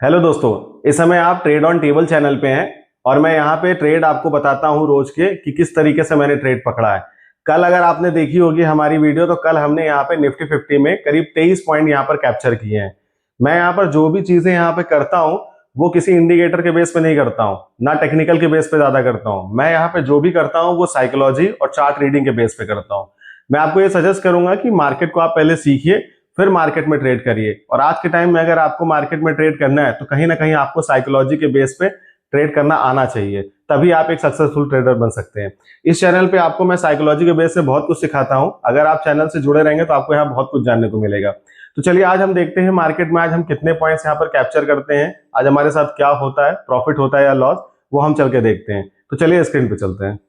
Hello दोस्तों। इस समय आप ट्रेड ऑन टेबल चैनल पे हैं और मैं यहाँ पे ट्रेड आपको बताता हूँ रोज के कि किस तरीके से मैंने ट्रेड पकड़ा है। कल अगर आपने देखी होगी हमारी वीडियो तो कल हमने यहाँ पे निफ्टी 50 में करीब 23 पॉइंट यहाँ पर कैप्चर किए हैं। मैं यहाँ पर जो भी चीजें यहाँ पे करता हूँ वो किसी इंडिकेटर के बेस पे नहीं करता हूँ, ना टेक्निकल के बेस पे ज्यादा करता हूँ। मैं यहाँ पे जो भी करता हूँ वो साइकोलॉजी और चार्ट रीडिंग के बेस पे करता हूँ। मैं आपको ये सजेस्ट करूंगा कि मार्केट को आप पहले सीखिए, फिर मार्केट में ट्रेड करिए। और आज के टाइम में अगर आपको मार्केट में ट्रेड करना है तो कहीं ना कहीं आपको साइकोलॉजी के बेस पे ट्रेड करना आना चाहिए, तभी आप एक सक्सेसफुल ट्रेडर बन सकते हैं। इस चैनल पे आपको मैं साइकोलॉजी के बेस से बहुत कुछ सिखाता हूं। अगर आप चैनल से जुड़े रहेंगे तो आपको यहाँ बहुत कुछ जानने को मिलेगा। तो चलिए आज हम देखते हैं मार्केट में आज हम कितने पॉइंट्स यहाँ पर कैप्चर करते हैं, आज हमारे साथ क्या होता है, प्रॉफिट होता है या लॉस, वो हम चल के देखते हैं। तो चलिए स्क्रीन पे चलते हैं।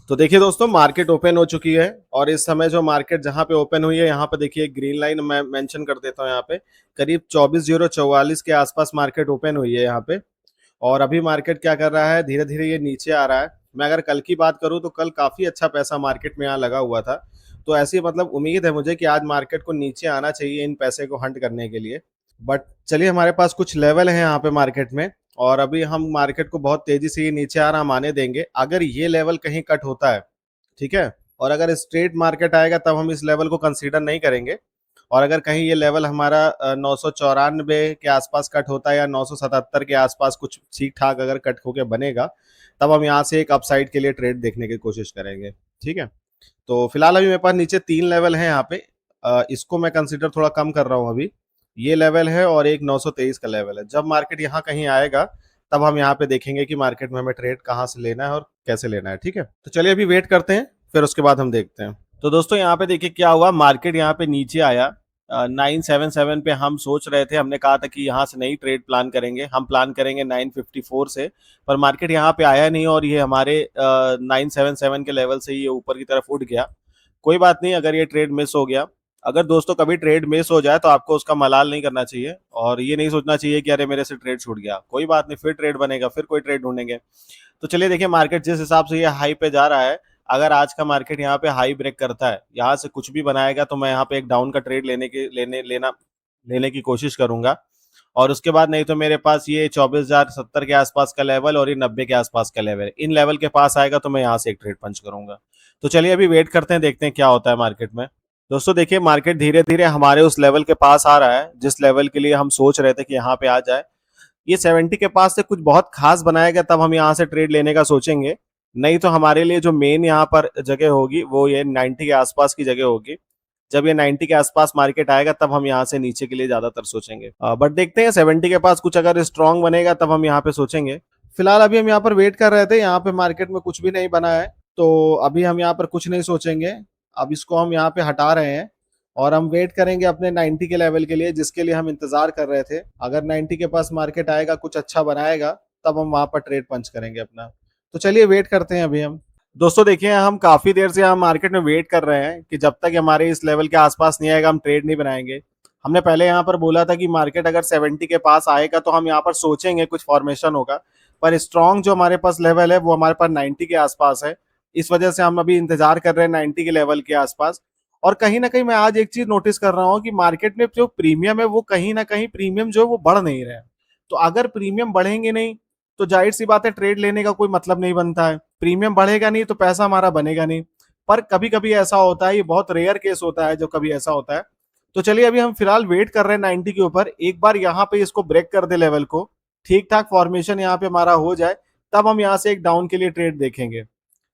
तो देखिए दोस्तों, मार्केट ओपन हो चुकी है और इस समय जो मार्केट जहां पे ओपन हुई है यहाँ पे देखिए ग्रीन लाइन मैं मेंशन कर देता हूँ। यहाँ पे करीब 24,044 के आसपास मार्केट ओपन हुई है यहाँ पे। और अभी मार्केट क्या कर रहा है, धीरे धीरे ये नीचे आ रहा है। मैं अगर कल की बात करूं तो कल काफी अच्छा पैसा मार्केट में यहाँ लगा हुआ था। तो ऐसी मतलब उम्मीद है मुझे कि आज मार्केट को नीचे आना चाहिए इन पैसे को हंट करने के लिए। बट चलिए, हमारे पास कुछ लेवल है यहाँ पे मार्केट में और अभी हम मार्केट को बहुत तेजी से ये नीचे आ रहा माने देंगे। अगर ये लेवल कहीं कट होता है, ठीक है, और अगर स्ट्रेट मार्केट आएगा तब हम इस लेवल को कंसीडर नहीं करेंगे। और अगर कहीं ये लेवल हमारा 994 के आसपास कट होता है या 977 के आसपास कुछ ठीक ठाक अगर कट होके बनेगा, तब हम यहाँ से एक अपसाइड के लिए ट्रेड देखने की कोशिश करेंगे। ठीक है, तो फिलहाल अभी मेरे पास नीचे 3 लेवल है यहाँ पे। इसको मैं कंसिडर थोड़ा कम कर रहा हूँ अभी। ये लेवल है और एक 923 का लेवल है। जब मार्केट यहाँ कहीं आएगा तब हम यहाँ पे देखेंगे कि मार्केट में हमें ट्रेड कहाँ से लेना है और कैसे लेना है। ठीक है, तो चलिए अभी वेट करते हैं, फिर उसके बाद हम देखते हैं। तो दोस्तों यहाँ पे देखिए क्या हुआ, मार्केट यहाँ पे नीचे आया 977 पे। हम सोच रहे थे, हमने कहा था कि यहाँ से नहीं ट्रेड प्लान करेंगे, हम प्लान करेंगे 954 से। पर मार्केट यहाँ पे आया नहीं और ये हमारे 977 के लेवल से ये ऊपर की तरफ उठ गया। कोई बात नहीं, अगर ये ट्रेड मिस हो गया, अगर दोस्तों कभी ट्रेड मिस हो जाए तो आपको उसका मलाल नहीं करना चाहिए और ये नहीं सोचना चाहिए कि अरे मेरे से ट्रेड छूट गया। कोई बात नहीं, फिर ट्रेड बनेगा, फिर कोई ट्रेड ढूंढेंगे। तो चलिए देखिए, मार्केट जिस हिसाब से ये हाई पे जा रहा है, अगर आज का मार्केट यहाँ पे हाई ब्रेक करता है, यहाँ से कुछ भी बनाएगा, तो मैं यहाँ पे एक डाउन का ट्रेड लेने की कोशिश करूंगा। और उसके बाद नहीं तो मेरे पास ये 24,070 के आसपास का लेवल और ये 90 के आसपास का लेवल, इन लेवल के पास आएगा तो मैं यहाँ से एक ट्रेड पंच करूंगा। तो चलिए अभी वेट करते हैं, देखते हैं क्या होता है मार्केट में। दोस्तों देखिए, मार्केट धीरे धीरे हमारे उस लेवल के पास आ रहा है जिस लेवल के लिए हम सोच रहे थे कि यहाँ पे आ जाए। ये 70 के पास से कुछ बहुत खास बनाएगा तब हम यहाँ से ट्रेड लेने का सोचेंगे, नहीं तो हमारे लिए जो मेन यहाँ पर जगह होगी वो ये 90 के आसपास की जगह होगी। जब ये 90 के आसपास मार्केट आएगा तब हम यहाँ से नीचे के लिए ज्यादातर सोचेंगे। बट देखते हैं, 70 के पास कुछ अगर स्ट्रांग बनेगा तब हम यहाँ पे सोचेंगे। फिलहाल अभी हम यहाँ पर वेट कर रहे थे, यहाँ पे मार्केट में कुछ भी नहीं बना है तो अभी हम यहाँ पर कुछ नहीं सोचेंगे। अब इसको हम यहाँ पे हटा रहे हैं और हम वेट करेंगे अपने 90 के लेवल के लिए जिसके लिए हम इंतजार कर रहे थे। अगर 90 के पास मार्केट आएगा, कुछ अच्छा बनाएगा, तब हम वहां पर ट्रेड पंच करेंगे अपना। तो चलिए वेट करते हैं अभी हम। दोस्तों देखिए, हम काफी देर से हम मार्केट में वेट कर रहे हैं कि जब तक हमारे इस लेवल के आसपास नहीं आएगा हम ट्रेड नहीं बनाएंगे। हमने पहले यहाँ पर बोला था कि मार्केट अगर 70 के पास आएगा तो हम यहाँ पर सोचेंगे कुछ फॉर्मेशन होगा। पर स्ट्रॉन्ग जो हमारे पास लेवल है वो हमारे पास 90 के आसपास है। इस वजह से हम अभी इंतजार कर रहे हैं 90 के लेवल के आसपास। और कहीं ना कहीं मैं आज एक चीज नोटिस कर रहा हूँ कि मार्केट में जो प्रीमियम है वो कहीं ना कहीं प्रीमियम जो है वो बढ़ नहीं रहा है। तो अगर प्रीमियम बढ़ेंगे नहीं तो जाहिर सी बात है ट्रेड लेने का कोई मतलब नहीं बनता है। प्रीमियम बढ़ेगा नहीं तो पैसा हमारा बनेगा नहीं। पर कभी कभी ऐसा होता है, ये बहुत रेयर केस होता है जो कभी ऐसा होता है। तो चलिए अभी हम फिलहाल वेट कर रहे हैं 90 के ऊपर, एक बार यहाँ पे इसको ब्रेक कर दे लेवल को, ठीक ठाक फॉर्मेशन यहाँ पे हमारा हो जाए, तब हम यहाँ से एक डाउन के लिए ट्रेड देखेंगे।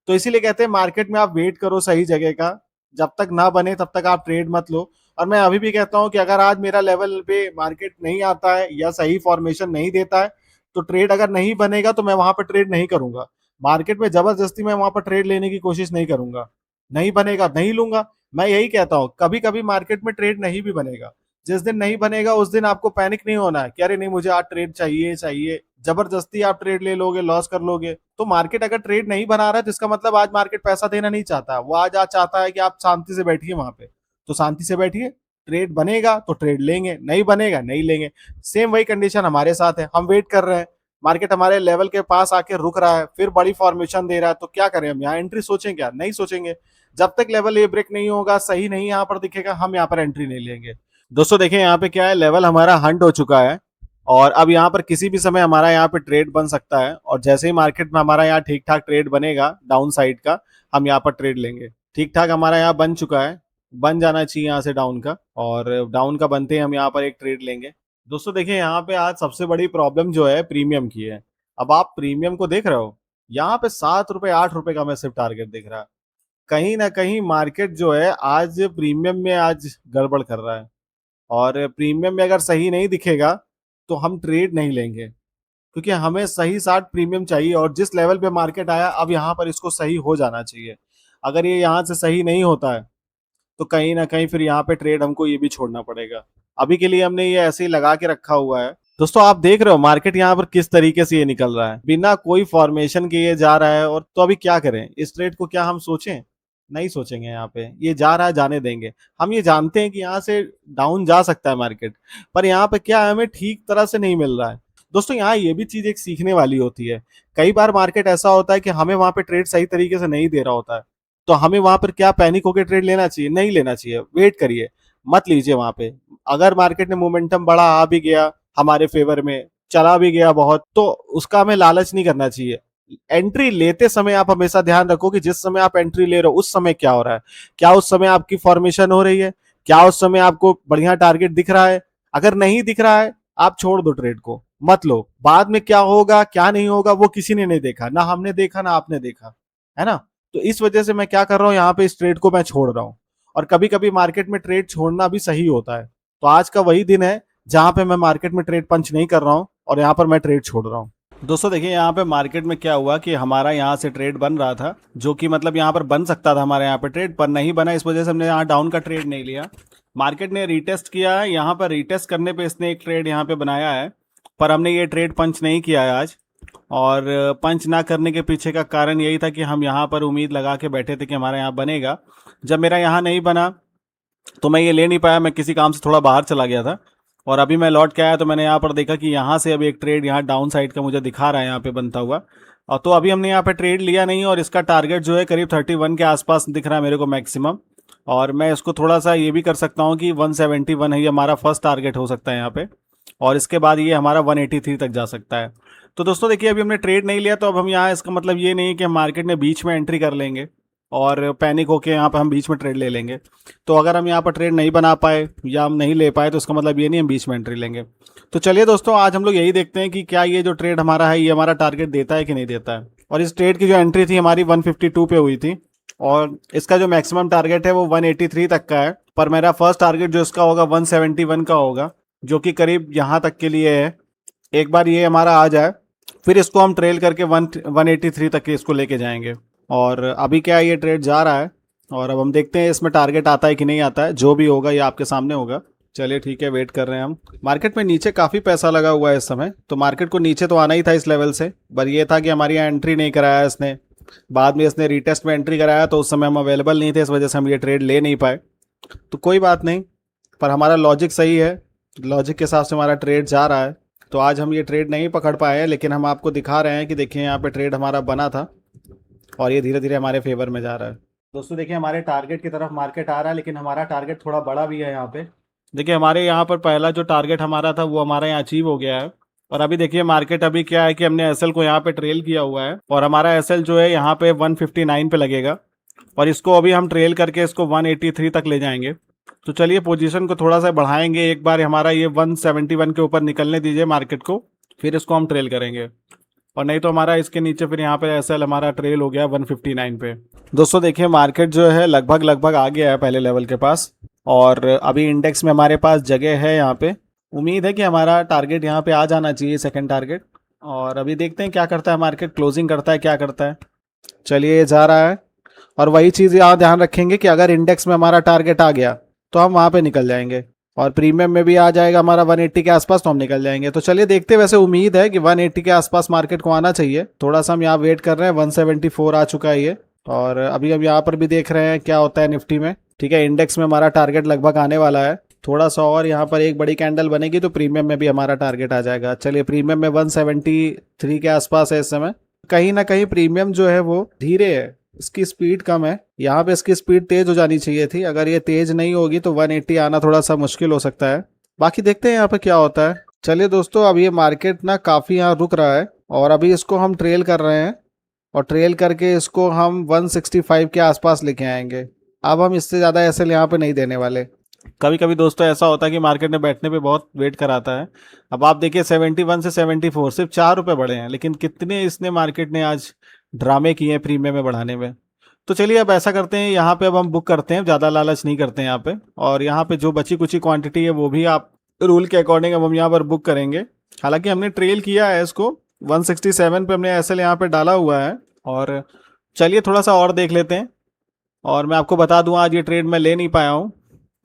तो इसीलिए कहते हैं मार्केट में आप वेट करो सही जगह का, जब तक ना बने तब तक आप ट्रेड मत लो। और मैं अभी भी कहता हूं कि अगर आज मेरा लेवल पे मार्केट नहीं आता है या सही फॉर्मेशन नहीं देता है तो ट्रेड अगर नहीं बनेगा तो मैं वहां पर ट्रेड नहीं करूंगा। मार्केट में जबरदस्ती मैं वहां पर ट्रेड लेने की कोशिश नहीं करूंगा। नहीं बनेगा नहीं लूंगा। मैं यही कहता हूं, कभी कभी मार्केट में ट्रेड नहीं भी बनेगा। जिस दिन नहीं बनेगा उस दिन आपको पैनिक नहीं होना है कि अरे नहीं मुझे आज ट्रेड चाहिए चाहिए, जबरदस्ती आप ट्रेड ले लोगे, लॉस कर लोगे। तो मार्केट अगर ट्रेड नहीं बना रहा है तो इसका मतलब आज मार्केट पैसा देना नहीं चाहता, वो आज चाहता है कि आप शांति से बैठिए वहां पे। तो शांति से बैठिए, ट्रेड बनेगा तो ट्रेड लेंगे, नहीं बनेगा नहीं लेंगे। सेम वही कंडीशन हमारे साथ है, हम वेट कर रहे हैं। मार्केट हमारे लेवल के पास आके रुक रहा है, फिर बड़ी फॉर्मेशन दे रहा है, तो क्या करें हम, यहाँ एंट्री सोचें क्या, नहीं सोचेंगे। जब तक लेवल ये ब्रेक नहीं होगा, सही नहीं यहाँ पर दिखेगा, हम यहाँ पर एंट्री नहीं लेंगे। दोस्तों देखिए यहाँ पे क्या है, लेवल हमारा हंट हो चुका है और अब यहाँ पर किसी भी समय हमारा यहाँ पे ट्रेड बन सकता है, और जैसे ही मार्केट में हमारा यहाँ ठीक ठाक ट्रेड बनेगा डाउन साइड का, हम यहाँ पर ट्रेड लेंगे। ठीक ठाक हमारा यहाँ बन चुका है, बन जाना चाहिए यहाँ से डाउन का, और डाउन का बनते ही हम यहाँ पर एक ट्रेड लेंगे। दोस्तों देखिए, यहाँ पे आज सबसे बड़ी प्रॉब्लम जो है प्रीमियम की है। अब आप प्रीमियम को देख रहे हो, यहाँ पे 7 रुपए 8 रुपए का मैं सिर्फ टारगेट दिख रहा है। कहीं ना कहीं मार्केट जो है आज प्रीमियम में आज गड़बड़ कर रहा है, और प्रीमियम में अगर सही नहीं दिखेगा तो हम ट्रेड नहीं लेंगे, क्योंकि हमें सही 60 प्रीमियम चाहिए, और जिस लेवल पे मार्केट आया अब यहाँ पर इसको सही हो जाना चाहिए। अगर ये यहाँ से सही नहीं होता है तो कहीं ना कहीं फिर यहाँ पे ट्रेड हमको ये भी छोड़ना पड़ेगा। अभी के लिए हमने ये ऐसे ही लगा के रखा हुआ है। दोस्तों आप देख रहे हो मार्केट यहाँ पर किस तरीके से ये निकल रहा है, बिना कोई फॉर्मेशन के ये जा रहा है। और तो अभी क्या करें, इस ट्रेड को क्या हम सोचें? नहीं सोचेंगे। यहाँ पे ये जा रहा है, जाने देंगे। हम ये जानते हैं कि यहाँ से डाउन जा सकता है मार्केट, पर यहाँ पे क्या है, हमें ठीक तरह से नहीं मिल रहा है। दोस्तों यहाँ ये भी चीज एक सीखने वाली होती है। कई बार मार्केट ऐसा होता है कि हमें वहां पे ट्रेड सही तरीके से नहीं दे रहा होता है, तो हमें वहां पर क्या पैनिक होकर ट्रेड लेना चाहिए? नहीं लेना चाहिए। वेट करिए, मत लीजिए वहां पे। अगर मार्केट ने मोमेंटम बड़ा आ भी गया हमारे फेवर में, चला भी गया बहुत, तो उसका हमें लालच नहीं करना चाहिए। एंट्री लेते समय आप हमेशा ध्यान रखो कि जिस समय आप एंट्री ले रहे हो उस समय क्या हो रहा है। क्या उस समय आपकी फॉर्मेशन हो रही है? क्या उस समय आपको बढ़िया टारगेट दिख रहा है? अगर नहीं दिख रहा है, आप छोड़ दो ट्रेड को, मत लो। बाद में क्या होगा क्या नहीं होगा वो किसी ने नहीं देखा, ना हमने देखा ना आपने देखा, है ना? तो इस वजह से मैं क्या कर रहा हूं, यहाँ पे इस ट्रेड को मैं छोड़ रहा हूं। और कभी कभी मार्केट में ट्रेड छोड़ना भी सही होता है। तो आज का वही दिन है जहां पे मैं मार्केट में ट्रेड पंच नहीं कर रहा हूं, और यहाँ पर मैं ट्रेड छोड़ रहा हूं। दोस्तों देखिए, यहाँ पे मार्केट में क्या हुआ कि हमारा यहाँ से ट्रेड बन रहा था, जो कि मतलब यहाँ पर बन सकता था हमारे यहाँ पे ट्रेड, पर नहीं बना। इस वजह से हमने यहाँ डाउन का ट्रेड नहीं लिया। मार्केट ने रीटेस्ट किया है, यहाँ पर रीटेस्ट करने पे इसने एक ट्रेड यहाँ पे बनाया है, पर हमने ये ट्रेड पंच नहीं किया है आज। और पंच ना करने के पीछे का कारण यही था कि हम यहाँ पर उम्मीद लगा के बैठे थे कि हमारा यहाँ बनेगा। जब मेरा यहाँ नहीं बना तो मैं ये ले नहीं पाया, मैं किसी काम से थोड़ा बाहर चला गया था। और अभी मैं लौट के आया तो मैंने यहाँ पर देखा कि यहाँ से अभी एक ट्रेड यहाँ डाउन साइड का मुझे दिखा रहा है यहाँ पे बनता हुआ। और तो अभी हमने यहाँ पे ट्रेड लिया नहीं, और इसका टारगेट जो है करीब 31 के आसपास दिख रहा है मेरे को मैक्सिमम। और मैं इसको थोड़ा सा ये भी कर सकता हूँ कि 171 है ये हमारा फर्स्ट टारगेट हो सकता है यहाँ पे, और इसके बाद ये हमारा 183 तक जा सकता है। तो दोस्तों देखिए, अभी हमने ट्रेड नहीं लिया, तो अब हम यहाँ, इसका मतलब ये नहीं कि हम मार्केट में बीच में एंट्री कर लेंगे और पैनिक होके यहाँ पर हम बीच में ट्रेड ले लेंगे। तो अगर हम यहाँ पर ट्रेड नहीं बना पाए या हम नहीं ले पाए तो इसका मतलब ये नहीं हम बीच में एंट्री लेंगे। तो चलिए दोस्तों, आज हम लोग यही देखते हैं कि क्या ये जो ट्रेड हमारा है ये हमारा टारगेट देता है कि नहीं देता है। और इस ट्रेड की जो एंट्री थी हमारी 152 पे हुई थी, और इसका जो मैक्सिमम टारगेट है वो 183 तक का है, पर मेरा फर्स्ट टारगेट जो इसका होगा 171 का होगा, जो कि करीब यहाँ तक के लिए है। एक बार ये हमारा आ जाए फिर इसको हम ट्रेल करके 183 तक के इसको लेके जाएंगे। और अभी क्या है, ये ट्रेड जा रहा है, और अब हम देखते हैं इसमें टारगेट आता है कि नहीं आता है। जो भी होगा ये आपके सामने होगा। चलिए ठीक है, वेट कर रहे हैं हम। मार्केट में नीचे काफ़ी पैसा लगा हुआ है इस समय, तो मार्केट को नीचे तो आना ही था इस लेवल से, पर ये था कि हमारी यहाँ एंट्री नहीं कराया इसने। बाद में इसने रीटेस्ट में एंट्री कराया, तो उस समय हम अवेलेबल नहीं थे, इस वजह से हम ये ट्रेड ले नहीं पाए। तो कोई बात नहीं, पर हमारा लॉजिक सही है, लॉजिक के हिसाब से हमारा ट्रेड जा रहा है। तो आज हम ये ट्रेड नहीं पकड़ पाए हैं, लेकिन हम आपको दिखा रहे हैं कि देखिए यहाँ पे ट्रेड हमारा बना था, और ये धीरे धीरे हमारे फेवर में जा रहा है। दोस्तों देखिए, हमारे टारगेट की तरफ मार्केट आ रहा है, लेकिन हमारा टारगेट थोड़ा बड़ा भी है यहाँ पे। देखिए हमारे यहाँ पर पहला जो टारगेट हमारा था वो हमारा यहाँ अचीव हो गया है। और अभी देखिए मार्केट अभी क्या है कि हमने एसएल को यहाँ पे ट्रेल किया हुआ है, और हमारा एसएल जो है यहाँ पे 159 पे लगेगा, और इसको अभी हम ट्रेल करके इसको 183 तक ले जाएंगे। तो चलिए पोजीशन को थोड़ा सा बढ़ाएंगे, एक बार हमारा ये 171 के ऊपर निकलने दीजिए मार्केट को, फिर इसको हम ट्रेल करेंगे। और नहीं तो हमारा इसके नीचे फिर यहाँ पे एसएल हमारा ट्रेल हो गया 159 पे। दोस्तों देखिए, मार्केट जो है लगभग लगभग आ गया है पहले लेवल के पास, और अभी इंडेक्स में हमारे पास जगह है यहाँ पे। उम्मीद है कि हमारा टारगेट यहाँ पे आ जाना चाहिए, सेकंड टारगेट। और अभी देखते हैं क्या करता है मार्केट, क्लोजिंग करता है क्या करता है। चलिए ये जा रहा है, और वही चीज़ यहाँ ध्यान रखेंगे कि अगर इंडेक्स में हमारा टारगेट आ गया तो हम वहाँ पे निकल जाएंगे, और प्रीमियम में भी आ जाएगा हमारा 180 के आसपास तो हम निकल जाएंगे। तो चलिए देखते हैं, वैसे उम्मीद है कि 180 के आसपास मार्केट को आना चाहिए। थोड़ा सा हम यहाँ वेट कर रहे हैं, 174 आ चुका है ये, और अभी हम यहाँ पर भी देख रहे हैं क्या होता है निफ्टी में। ठीक है, इंडेक्स में हमारा टारगेट लगभग आने वाला है, थोड़ा सा और यहाँ पर एक बड़ी कैंडल बनेगी तो प्रीमियम में भी हमारा टारगेट आ जाएगा। चलिए प्रीमियम में 173 के आसपास है इस समय। कहीं ना कहीं प्रीमियम जो है वो धीरे है, इसकी स्पीड कम है। यहाँ पे इसकी स्पीड तेज हो जानी चाहिए थी, अगर ये तेज नहीं होगी तो 180 आना थोड़ा सा मुश्किल हो सकता है। बाकी देखते हैं यहाँ पे क्या होता है। चलिए दोस्तों, अब ये मार्केट ना काफ़ी यहाँ रुक रहा है और अभी इसको हम ट्रेल कर रहे हैं और ट्रेल करके इसको हम 165 के आसपास लेके आएंगे। अब हम इससे ज़्यादा एसएल यहाँ पे नहीं देने वाले। कभी कभी दोस्तों ऐसा होता है कि मार्केट में बैठने पे बहुत वेट कराता है। अब आप देखिए 71 से 74 सिर्फ 4 रुपये बढ़े हैं, लेकिन कितने इसने मार्केट ने आज ड्रामे किए हैं प्रीमियम में बढ़ाने में। तो चलिए अब ऐसा करते हैं, यहाँ पे अब हम बुक करते हैं, ज़्यादा लालच नहीं करते हैं यहाँ पे। और यहाँ पे जो बची कुची क्वांटिटी है वो भी आप रूल के अकॉर्डिंग अब हम यहाँ पर बुक करेंगे। हालांकि हमने ट्रेल किया है इसको 167 पे, हमने एसएल यहाँ पे डाला हुआ है। और चलिए थोड़ा सा और देख लेते हैं। और मैं आपको बता दूं, आज ये ट्रेड मैं ले नहीं पाया हूं,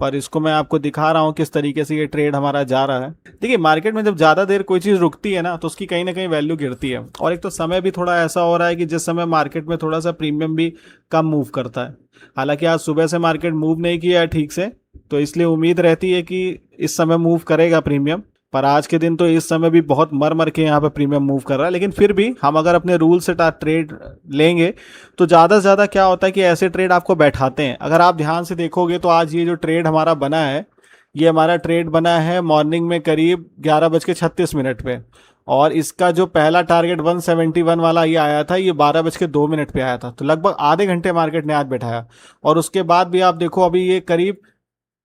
पर इसको मैं आपको दिखा रहा हूं किस तरीके से ये ट्रेड हमारा जा रहा है। देखिए मार्केट में जब ज़्यादा देर कोई चीज़ रुकती है ना, तो उसकी कहीं ना कहीं वैल्यू गिरती है। और एक तो समय भी थोड़ा ऐसा हो रहा है कि जिस समय मार्केट में थोड़ा सा प्रीमियम भी कम मूव करता है। हालांकि आज सुबह से मार्केट मूव नहीं किया है ठीक से, तो इसलिए उम्मीद रहती है कि इस समय मूव करेगा प्रीमियम। पर आज के दिन तो इस समय भी बहुत मर मर के यहाँ पे प्रीमियम मूव कर रहा है। लेकिन फिर भी हम अगर अपने रूल से ट्रेड लेंगे तो ज़्यादा से ज़्यादा क्या होता है कि ऐसे ट्रेड आपको बैठाते हैं। अगर आप ध्यान से देखोगे तो आज ये जो ट्रेड हमारा बना है, ये हमारा ट्रेड बना है मॉर्निंग में करीब 11:36 पे। और इसका जो पहला टारगेट 171 वाला ये आया था, ये 12:02 पे आया था। तो लगभग आधे घंटे मार्केट ने आज बैठाया। और उसके बाद भी आप देखो, अभी ये करीब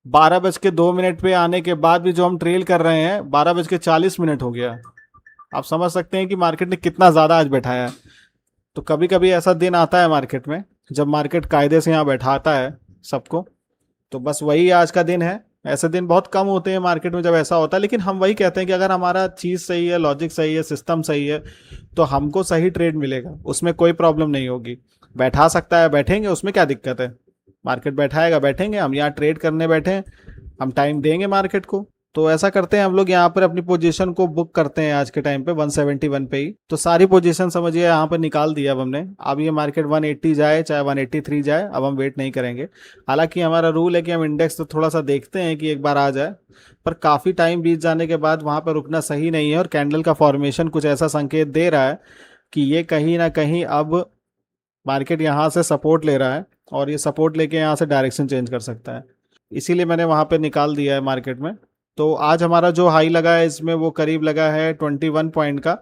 12:02 पे आने के बाद भी जो हम ट्रेल कर रहे हैं 12:40 हो गया। आप समझ सकते हैं कि मार्केट ने कितना ज़्यादा आज बैठाया है। तो कभी कभी ऐसा दिन आता है मार्केट में जब मार्केट कायदे से यहाँ बैठाता है सबको। तो बस वही आज का दिन है। ऐसे दिन बहुत कम होते हैं मार्केट में जब ऐसा होता है, लेकिन हम वही कहते हैं कि अगर हमारा चीज़ सही है, लॉजिक सही है, सिस्टम सही है, तो हमको सही ट्रेड मिलेगा, उसमें कोई प्रॉब्लम नहीं होगी। बैठा सकता है, बैठेंगे, उसमें क्या दिक्कत है। मार्केट बैठाएगा, बैठेंगे, हम यहाँ ट्रेड करने बैठे हैं, हम टाइम देंगे मार्केट को। तो ऐसा करते हैं हम लोग, यहाँ पर अपनी पोजीशन को बुक करते हैं आज के टाइम पे 171 पे ही। तो सारी पोजीशन समझिए यहाँ पर निकाल दिया अब हमने। अब ये मार्केट 180 जाए चाहे 183 जाए, अब हम वेट नहीं करेंगे। हालांकि हमारा रूल है कि हम इंडेक्स तो थोड़ा सा देखते हैं कि एक बार आ जाए, पर काफ़ी टाइम बीत जाने के बाद वहाँ पर रुकना सही नहीं है। और कैंडल का फॉर्मेशन कुछ ऐसा संकेत दे रहा है कि ये कहीं ना कहीं अब मार्केट यहाँ से सपोर्ट ले रहा है और ये सपोर्ट लेके यहाँ से डायरेक्शन चेंज कर सकता है। इसीलिए मैंने वहाँ पे निकाल दिया है मार्केट में। तो आज हमारा जो हाई लगा है इसमें वो करीब लगा है 21 पॉइंट का,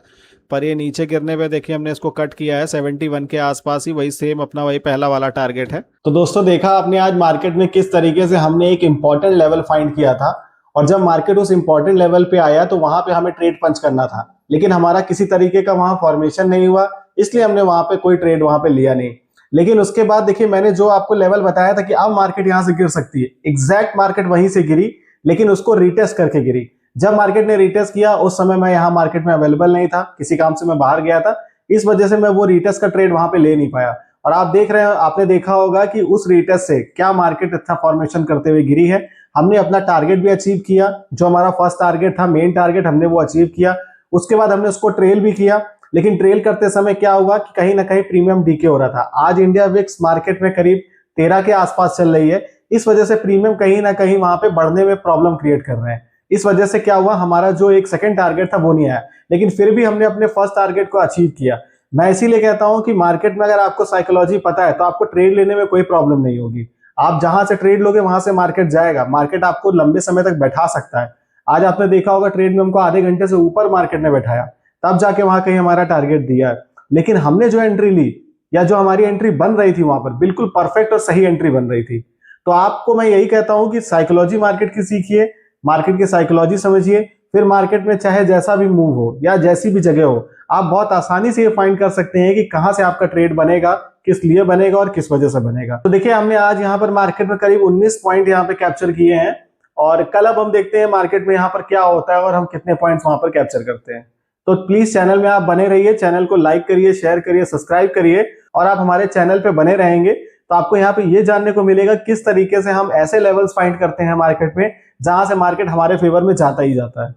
पर ये नीचे गिरने पे देखिए हमने इसको कट किया है 71 के आसपास ही, वही सेम अपना वही पहला वाला टारगेट है। तो दोस्तों देखा आपने आज मार्केट में किस तरीके से हमने एक इंपॉर्टेंट लेवल फाइंड किया था, और जब मार्केट उस इंपॉर्टेंट लेवल पे आया तो वहां पे हमें ट्रेड पंच करना था, लेकिन हमारा किसी तरीके का वहां फॉर्मेशन नहीं हुआ, इसलिए हमने वहां पे कोई ट्रेड वहां पे लिया नहीं। लेकिन उसके बाद देखिए मैंने जो आपको लेवल बताया था कि अब मार्केट यहां से गिर सकती है, एग्जैक्ट मार्केट वहीं से गिरी, लेकिन उसको रिटेस्ट करके गिरी। जब मार्केट ने रिटेस्ट किया उस समय मैं यहाँ मार्केट में अवेलेबल नहीं था, किसी काम से मैं बाहर गया था, इस वजह से मैं वो रिटेस्ट का ट्रेड वहां पे ले नहीं पाया। और आप देख रहे हैं, आपने देखा होगा कि उस रिटेस्ट से क्या मार्केट अच्छा फॉर्मेशन करते हुए गिरी है। हमने अपना टारगेट भी अचीव किया, जो हमारा फर्स्ट टारगेट था, मेन टारगेट, हमने वो अचीव किया। उसके बाद हमने उसको ट्रेल भी किया, लेकिन ट्रेल करते समय क्या हुआ कि कहीं ना कहीं प्रीमियम डीके हो रहा था। आज इंडिया विक्स मार्केट में करीब 13 के आसपास चल रही है, इस वजह से प्रीमियम कहीं ना कहीं वहां पे बढ़ने में प्रॉब्लम क्रिएट कर रहे हैं। इस वजह से क्या हुआ, हमारा जो एक सेकंड टारगेट था वो नहीं आया, लेकिन फिर भी हमने अपने फर्स्ट टारगेट को अचीव किया। मैं इसीलिए कहता हूं कि मार्केट में अगर आपको साइकोलॉजी पता है तो आपको ट्रेड लेने में कोई प्रॉब्लम नहीं होगी। आप जहां से ट्रेड लोगे वहां से मार्केट जाएगा, मार्केट आपको लंबे समय तक बैठा सकता है। आज आपने देखा होगा ट्रेड में हमको आधे घंटे से ऊपर मार्केट ने बैठाया, तब जाके वहां कहीं हमारा टारगेट दिया है। लेकिन हमने जो एंट्री ली या जो हमारी एंट्री बन रही थी वहां पर बिल्कुल परफेक्ट और सही एंट्री बन रही थी। तो आपको मैं यही कहता हूं कि साइकोलॉजी मार्केट की सीखिए, मार्केट की साइकोलॉजी समझिए, फिर मार्केट में चाहे जैसा भी मूव हो या जैसी भी जगह हो, आप बहुत आसानी से ये फाइंड कर सकते हैं कि कहां से आपका ट्रेड बनेगा, किस लिए बनेगा और किस वजह से बनेगा। तो देखिए हमने आज यहाँ पर मार्केट में करीब 19 पॉइंट यहाँ पे कैप्चर किए हैं, और कल अब हम देखते हैं मार्केट में यहाँ पर क्या होता है और हम कितने पॉइंट्स वहां पर कैप्चर करते हैं। तो प्लीज चैनल में आप बने रहिए, चैनल को लाइक करिए, शेयर करिए, सब्सक्राइब करिए, और आप हमारे चैनल पे बने रहेंगे तो आपको यहाँ पे ये जानने को मिलेगा किस तरीके से हम ऐसे लेवल्स फाइंड करते हैं मार्केट में जहां से मार्केट हमारे फेवर में जाता ही जाता है।